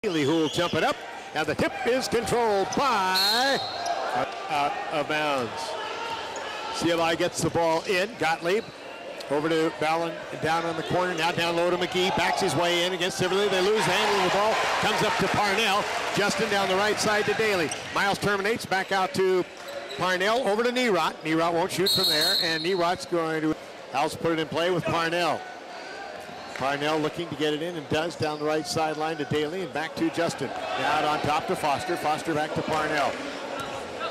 Daly, who will jump it up, and the tip is controlled by out of bounds. CLI gets the ball in. Gottlieb over to Ballin, down on the corner, now down low to McGee, backs his way in against Siverly. They lose the handle of the ball, comes up to Parnell. Justin down the right side to Daly. Miles terminates, back out to Parnell, over to Nerot. Nerot won't shoot from there, and Nerot's going to put it in play with Parnell. Parnell looking to get it in, and does, down the right sideline to Daly, and back to Justin. Out on top to Foster. Foster back to Parnell.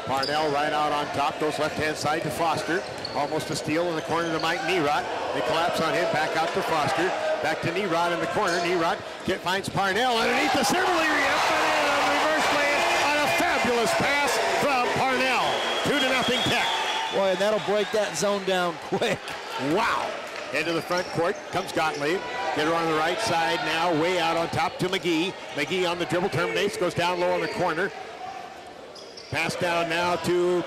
Parnell right out on top, goes left-hand side to Foster. Almost a steal in the corner to Mike Nerot. They collapse on him, back out to Foster. Back to Nerot in the corner. Nerot finds Parnell underneath the Siverly. Reverse play on a fabulous pass from Parnell. 2-0 Tech. Boy, and that'll break that zone down quick. Wow. Into the front court comes Gottlieb. Get her on the right side now, way out on top to McGee. McGee on the dribble, terminates, goes down low in the corner. Pass down now to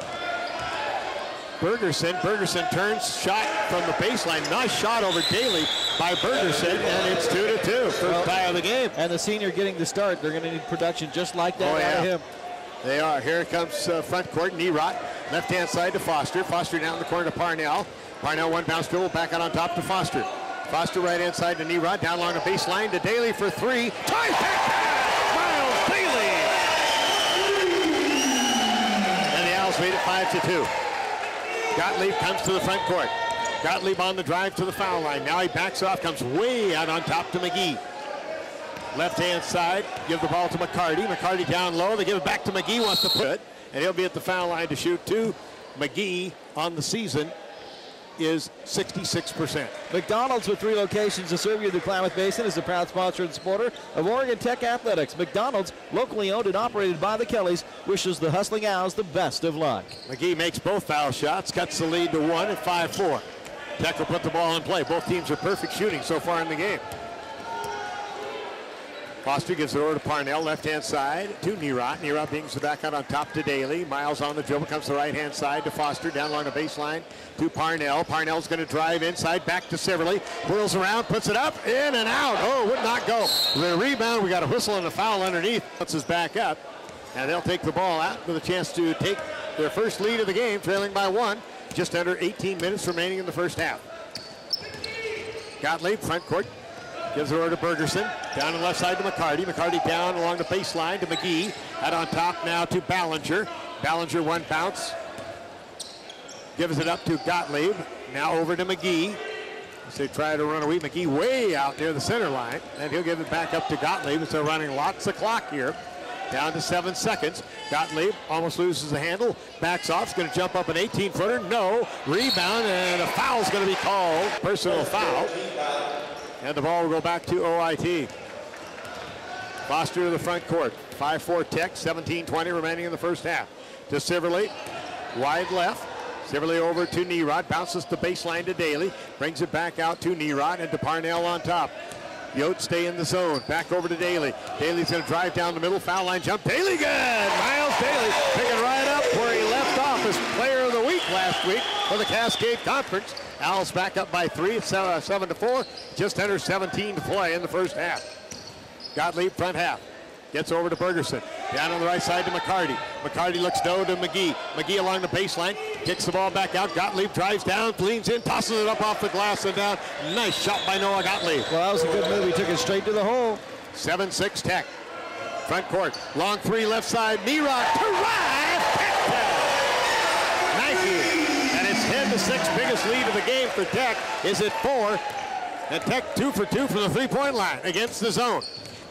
Bergerson. Bergerson turns, shot from the baseline. Nice shot over Daly by Bergerson, and it's 2-2. First tie of the game. And the senior getting the start. They're going to need production just like that out of him. They are. Here comes front court, Nerot. Left-hand side to Foster. Foster down in the corner to Parnell. Parnell one bounce dribble, back out on top to Foster. Foster right-hand side to Nerot, down along the baseline to Daly for three. Ties back, Miles Daly! And the Owls lead it 5-2. Gottlieb comes to the front court. Gottlieb on the drive to the foul line. Now he backs off, comes way out on top to McGee. Left-hand side, give the ball to McCarty. McCarty down low, they give it back to McGee, wants to put it, and he'll be at the foul line to shoot two. McGee on the season is 66%. McDonald's with 3 locations to serve you the Klamath Basin is the proud sponsor and supporter of Oregon Tech Athletics. McDonald's, locally owned and operated by the Kellys, wishes the Hustling Owls the best of luck. McGee makes both foul shots, cuts the lead to 1 at 5-4. Tech will put the ball in play. Both teams are perfect shooting so far in the game. Foster gives it over to Parnell, left-hand side to Nerot. Nerot brings it back out on top to Daly. Miles on the dribble, comes to the right-hand side to Foster, down along the baseline to Parnell. Parnell's going to drive inside, back to Siverly. Whirls around, puts it up, in and out. Oh, would not go. The rebound, we got a whistle and a foul underneath. Puts us back up, and they'll take the ball out with a chance to take their first lead of the game, trailing by 1. Just under 18 minutes remaining in the first half. Gottlieb, front court. Gives it over to Bergerson. Down on the left side to McCarty. McCarty down along the baseline to McGee. Out on top now to Ballinger. Ballinger one bounce. Gives it up to Gottlieb. Now over to McGee. As they try to run away. McGee way out near the center line. And he'll give it back up to Gottlieb. So running lots of clock here. Down to 7 seconds. Gottlieb almost loses the handle. Backs off. Is going to jump up an 18-footer. No. Rebound. And a foul's going to be called. Personal foul. And the ball will go back to OIT. Foster to the front court. 5-4 Tech, 17-20 remaining in the first half. To Siverly, wide left. Siverly over to Nerot, bounces the baseline to Daly. Brings it back out to Nerot and to Parnell on top. Yotes stay in the zone. Back over to Daly. Daly's going to drive down the middle. Foul line jump. Daly good! Miles Daly picking right up where he left off as player of the week last week for the Cascade Conference. Owls back up by 3. It's 7-4. Just under 17 to play in the first half. Gottlieb front half. Gets over to Bergerson. Down on the right side to McCarty. McCarty looks down to McGee. McGee along the baseline. Kicks the ball back out. Gottlieb drives down, leans in, tosses it up off the glass and down. Nice shot by Noah Gottlieb. Well, that was a good move. He took it straight to the hole. 7-6 Tech. Front court. Long 3 left side. Nerot to right. Nike. And it's 10-6. Biggest lead of the game for Tech is at 4. And Tech 2 for 2 from the 3-point line against the zone.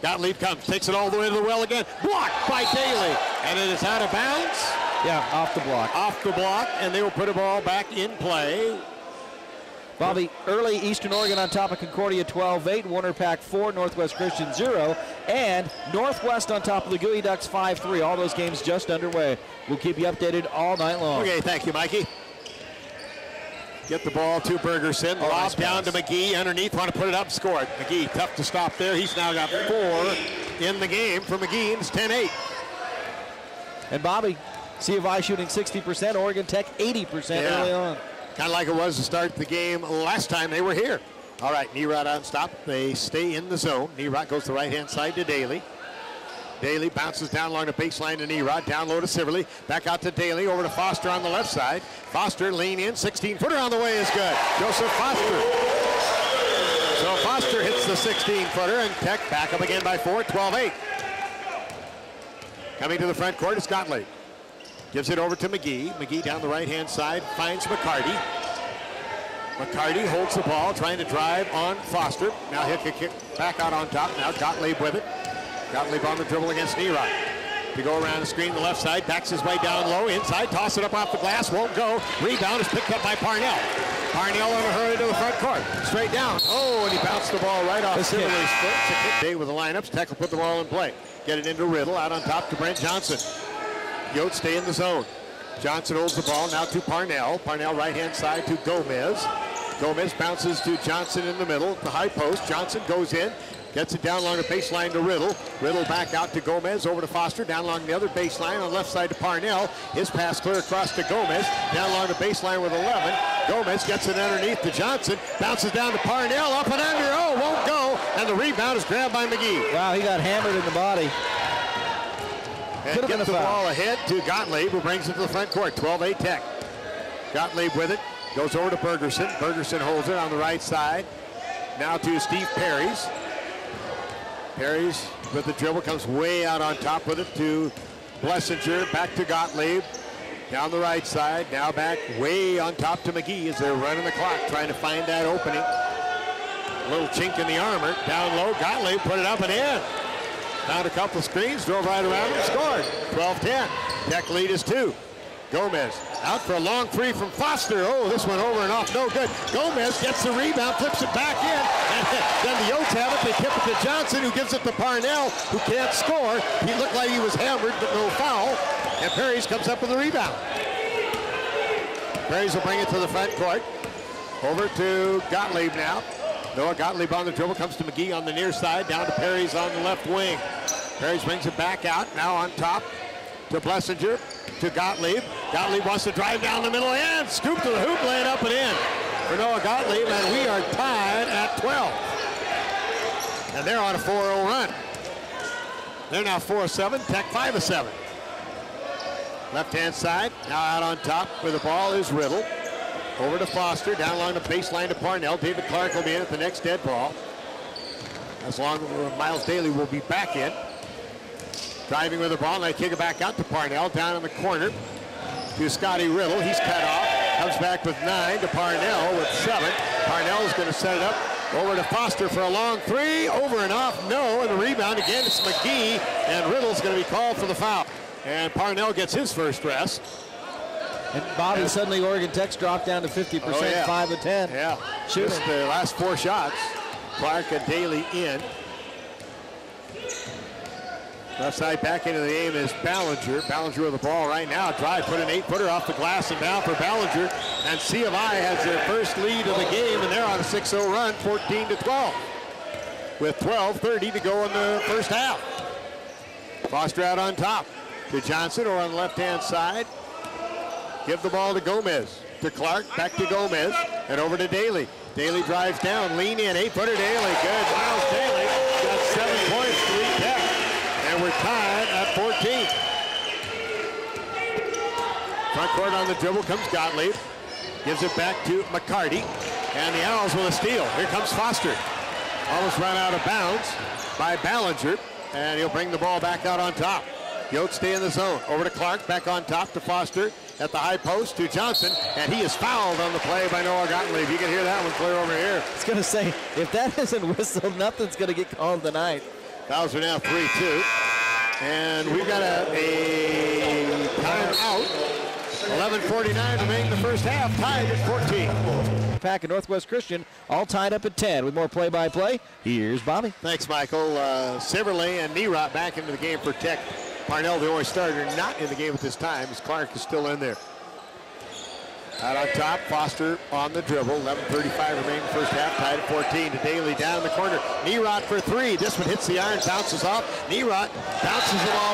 Gottlieb comes, takes it all the way to the well again. Blocked by Daly. And it is out of bounds. Yeah, off the block. Off the block, and they will put the ball back in play. Bobby, early Eastern Oregon on top of Concordia 12-8, Warner Pack 4, Northwest Christian 0, and Northwest on top of the Gooey Ducks 5-3. All those games just underway. We'll keep you updated all night long. Okay, thank you, Mikey. Get the ball to Bergerson. Lob down to McGee. Underneath, want to put it up, scored. McGee, tough to stop there. He's now got 4 in the game for McGee. It's 10-8. And Bobby, C of I shooting 60%, Oregon Tech 80% early on. Kind of like it was to start the game last time they were here. All right, Nerot on stop. They stay in the zone. Nerot goes to the right-hand side to Daly. Daly bounces down along the baseline to Nerod. Down low to Siverly. Back out to Daly. Over to Foster on the left side. Foster lean in. 16-footer on the way is good. Joseph Foster. So Foster hits the 16-footer, and Tech back up again by 4, 12-8. Coming to the front court is Gottlieb. Gives it over to McGee. McGee down the right-hand side finds McCarty. McCarty holds the ball, trying to drive on Foster. Now he'll kick back out on top. Now Gottlieb with it. Gottlieb on the dribble against Nerod. To go around the screen, the left side, backs his way down low, inside, toss it up off the glass, won't go. Rebound is picked up by Parnell. Parnell on a hurry to the front court. Straight down. Oh, and he bounced the ball right off Siverly's foot. It's a kick day with the lineups. Tech will put the ball in play. Get it into Riddle, out on top to Brent Johnson. Yotes stay in the zone. Johnson holds the ball now to Parnell. Parnell right-hand side to Gomez. Gomez bounces to Johnson in the middle, the high post. Johnson goes in, gets it down along the baseline to Riddle. Riddle back out to Gomez, over to Foster, down along the other baseline on the left side to Parnell. His pass clear across to Gomez, down along the baseline with 11. Gomez gets it underneath to Johnson, bounces down to Parnell, up and under, oh, won't go, and the rebound is grabbed by McGee. Wow, he got hammered in the body. And gets the ball ahead to Gottlieb, who brings it to the front court, 12-8 Tech. Gottlieb with it. Goes over to Bergerson. Bergerson holds it on the right side. Now to Steve Perrys. Perrys with the dribble comes way out on top with it to Blessinger. Back to Gottlieb. Down the right side. Now back way on top to McGee as they're running the clock, trying to find that opening. A little chink in the armor. Down low. Gottlieb put it up and in. Found a couple screens, drove right around and scored. 12-10. Tech lead is 2. Gomez out for a long three from Foster. Oh, this one over and off, no good. Gomez gets the rebound, flips it back in, and then the Yotes have it. They tip it to Johnson, who gives it to Parnell, who can't score. He looked like he was hammered, but no foul. And Perrys comes up with the rebound. Perrys will bring it to the front court. Over to Gottlieb now. Noah Gottlieb on the dribble, comes to McGee on the near side, down to Perrys on the left wing. Perrys brings it back out, now on top to Blessinger, to Gottlieb. Gottlieb wants to drive down the middle and scoop to the hoop, lay it up and in for Noah Gottlieb, and we are tied at 12. And they're on a 4-0 run. They're now 4-7, Tech 5-7. Left-hand side, now out on top with the ball is Riddle. Over to Foster, down along the baseline to Parnell. David Clark will be in at the next dead ball. As long as Miles Daly will be back in. Driving with the ball, and they kick it back out to Parnell, down in the corner to Scotty Riddle. He's cut off, comes back with 9 to Parnell with 7. Parnell's going to set it up over to Foster for a long three, over and off, no, and the rebound again, it's McGee, and Riddle's going to be called for the foul. And Parnell gets his first rest. And Bobby, suddenly Oregon Tech's dropped down to 50%, 5 of 10. Yeah, just the last 4 shots. Clark and Daly in. Left side back into the game is Ballinger. Ballinger with the ball right now. Drive, put an 8-footer off the glass and down for Ballinger. And C of I has their first lead of the game, and they're on a 6-0 run, 14-12. With 12:30 to go in the first half. Foster out on top to Johnson, or on the left-hand side. Give the ball to Gomez. To Clark, back to Gomez, and over to Daly. Daly drives down, lean in, 8-footer Daly. Good, Miles Daly got 7 points to lead Tech. And we're tied at 14. Front court on the dribble comes Gottlieb. Gives it back to McCarty. And the Owls with a steal. Here comes Foster. Almost run out of bounds by Ballinger. And he'll bring the ball back out on top. Yotes stay in the zone. Over to Clark, back on top to Foster. At the high post to Johnson. And he is fouled on the play by Noah Gottlieb. You can hear that one clear over here. I was going to say, if that isn't whistled, nothing's going to get called tonight. Fouls are now 3-2. And we've got a timeout. 11:49 remaining in the first half, tied at 14. Pack and Northwest Christian all tied up at 10. With more play-by-play, here's Bobby. Thanks, Michael. Siverly and Nerod back into the game for Tech. Parnell, the only starter, not in the game at this time, as Clark is still in there. Out on top, Foster on the dribble. 11:35 remaining first half, tied at 14. To Daly down in the corner. Nerod for 3. This one hits the iron, bounces off. Nerod bounces it all.